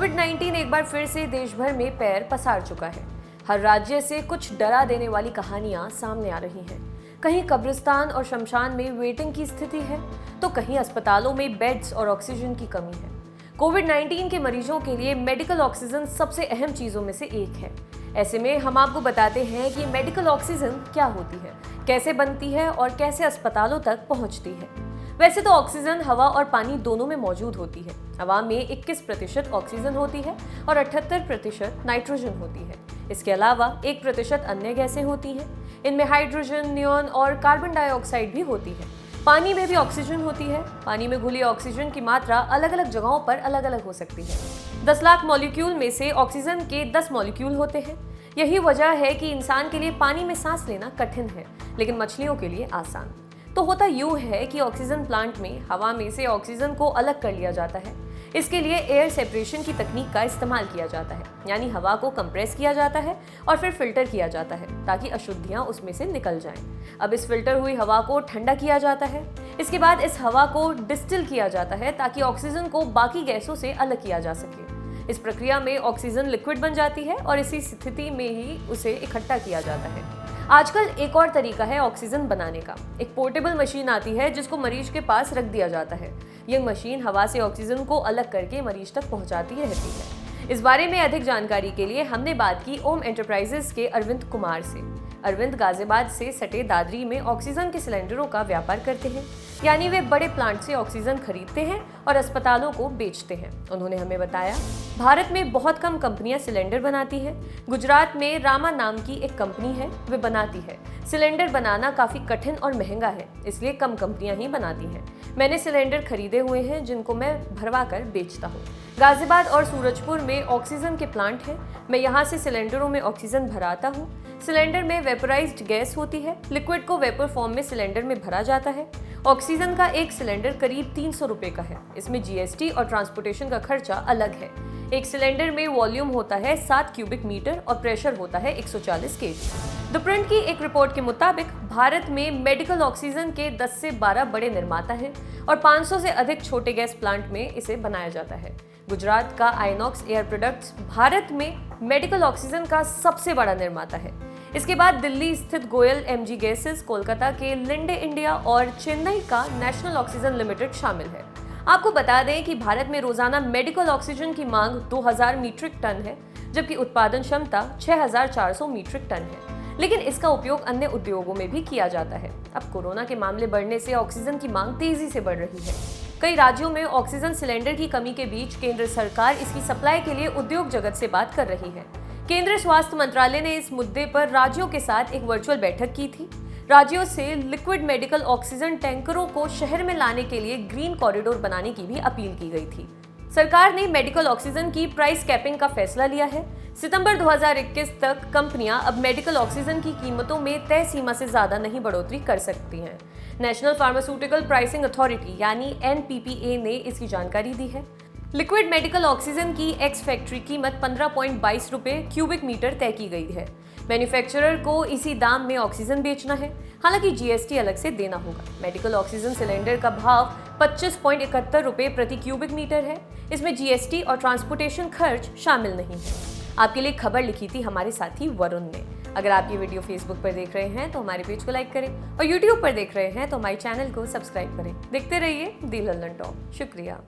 कोविड-19 एक बार फिर से देश भर में पैर पसार चुका है। हर राज्य से कुछ डरा देने वाली कहानियां सामने आ रही हैं। कहीं कब्रिस्तान और शमशान में वेटिंग की स्थिति है, तो कहीं अस्पतालों में बेड्स और ऑक्सीजन की कमी है। कोविड-19 के मरीजों के लिए मेडिकल ऑक्सीजन सबसे अहम चीजों में से एक है। ऐसे में हम आपको बताते हैं कि मेडिकल ऑक्सीजन क्या होती है, कैसे बनती है और कैसे अस्पतालों तक पहुंचती है। वैसे तो ऑक्सीजन हवा और पानी दोनों में मौजूद होती है। हवा में 21% ऑक्सीजन होती है और 78% नाइट्रोजन होती है। इसके अलावा 1% अन्य गैसें होती हैं। इनमें हाइड्रोजन, नियॉन और कार्बन डाइऑक्साइड भी होती है। पानी में भी ऑक्सीजन होती है। पानी में घुली ऑक्सीजन की मात्रा अलग अलग जगहों पर अलग अलग हो सकती है। 10 लाख मॉलिक्यूल में से ऑक्सीजन के 10 मॉलिक्यूल होते हैं। यही वजह है कि इंसान के लिए पानी में सांस लेना कठिन है, लेकिन मछलियों के लिए आसान। तो होता यूं है कि ऑक्सीजन प्लांट में हवा में से ऑक्सीजन को अलग कर लिया जाता है। इसके लिए एयर सेपरेशन की तकनीक का इस्तेमाल किया जाता है, यानी हवा को कंप्रेस किया जाता है और फिर फिल्टर किया जाता है ताकि अशुद्धियां उसमें से निकल जाएं। अब इस फिल्टर हुई हवा को ठंडा किया जाता है। इसके बाद इस हवा को डिस्टिल किया जाता है ताकि ऑक्सीजन को बाकी गैसों से अलग किया जा सके। इस प्रक्रिया में ऑक्सीजन लिक्विड बन जाती है और इसी स्थिति में ही उसे इकट्ठा किया जाता है। आजकल एक और तरीका है ऑक्सीजन बनाने का। एक पोर्टेबल मशीन आती है जिसको मरीज के पास रख दिया जाता है। ये मशीन हवा से ऑक्सीजन को अलग करके मरीज तक पहुंचाती रहती है। इस बारे में अधिक जानकारी के लिए हमने बात की ओम एंटरप्राइजेस के अरविंद कुमार से। अरविंद गाजियाबाद से सटे दादरी में ऑक्सीजन के सिलेंडरों का व्यापार करते हैं, यानी वे बड़े प्लांट से ऑक्सीजन खरीदते हैं और अस्पतालों को बेचते हैं। उन्होंने हमें बताया, भारत में बहुत कम कंपनियां सिलेंडर बनाती हैं। गुजरात में रामा नाम की एक कंपनी है, वे बनाती है। सिलेंडर बनाना काफी कठिन और महंगा है, इसलिए कम कंपनियां ही बनाती हैं। मैंने सिलेंडर खरीदे हुए हैं जिनको मैं भरवा कर बेचता हूँ। गाजियाबाद और सूरजपुर में ऑक्सीजन के प्लांट हैं। मैं यहाँ से सिलेंडरों में ऑक्सीजन भराता हूँ। सिलेंडर में वेपराइज्ड गैस होती है। लिक्विड को वेपर फॉर्म में सिलेंडर में भरा जाता है। ऑक्सीजन का एक सिलेंडर करीब 300 रुपए का है। इसमें जीएसटी और ट्रांसपोर्टेशन का खर्चा अलग है। एक सिलेंडर में वॉल्यूम होता है 7 क्यूबिक मीटर और प्रेशर होता है 140 केजी। द प्रिंट की एक रिपोर्ट के मुताबिक भारत में मेडिकल ऑक्सीजन के 10 से 12 बड़े निर्माता हैं और 500 से अधिक छोटे गैस प्लांट में इसे बनाया जाता है। गुजरात का आइनॉक्स एयर प्रोडक्ट्स भारत में मेडिकल ऑक्सीजन का सबसे बड़ा निर्माता है। इसके बाद दिल्ली स्थित गोयल एमजी गैसेस, कोलकाता के लिंडे इंडिया और चेन्नई का नेशनल ऑक्सीजन लिमिटेड शामिल है। आपको बता दें कि भारत में रोजाना मेडिकल ऑक्सीजन की मांग 2000 मीट्रिक टन है, जबकि उत्पादन क्षमता 6400 मीट्रिक टन है। लेकिन इसका उपयोग अन्य उद्योगों में भी किया जाता है। अब कोरोना के मामले बढ़ने से ऑक्सीजन की मांग तेजी से बढ़ रही है। कई राज्यों में ऑक्सीजन सिलेंडर की कमी के बीच केंद्र सरकार इसकी सप्लाई के लिए उद्योग जगत से बात कर रही है। केंद्रीय स्वास्थ्य मंत्रालय ने इस मुद्दे पर राज्यों के साथ एक वर्चुअल बैठक की थी। राज्यों से लिक्विड मेडिकल ऑक्सीजन टैंकरों को शहर में लाने के लिए ग्रीन कॉरिडोर बनाने की भी अपील की गई थी। सरकार ने मेडिकल ऑक्सीजन की प्राइस कैपिंग का फैसला लिया है। सितंबर 2021 तक कंपनियां अब मेडिकल ऑक्सीजन की कीमतों में तय सीमा से ज्यादा नहीं बढ़ोतरी कर सकती हैं। नेशनल फार्मास्यूटिकल प्राइसिंग अथॉरिटी यानी एनपीपीए ने इसकी जानकारी दी है। लिक्विड मेडिकल ऑक्सीजन की एक्स फैक्ट्री कीमत 15.22 रुपए क्यूबिक मीटर तय की गई है। मैन्युफैक्चरर को इसी दाम में ऑक्सीजन बेचना है, हालांकि जीएसटी अलग से देना होगा। मेडिकल ऑक्सीजन सिलेंडर का भाव 25.71 रुपए प्रति क्यूबिक मीटर है। इसमें जीएसटी और ट्रांसपोर्टेशन खर्च शामिल नहीं है। आपके लिए खबर लिखी थी हमारे साथी वरुण ने। अगर आप ये वीडियो फेसबुक पर देख रहे हैं तो हमारे पेज को लाइक करें और यूट्यूब पर देख रहे हैं तो हमारे चैनल को सब्सक्राइब करें। देखते रहिए दी लंदन टॉक। शुक्रिया।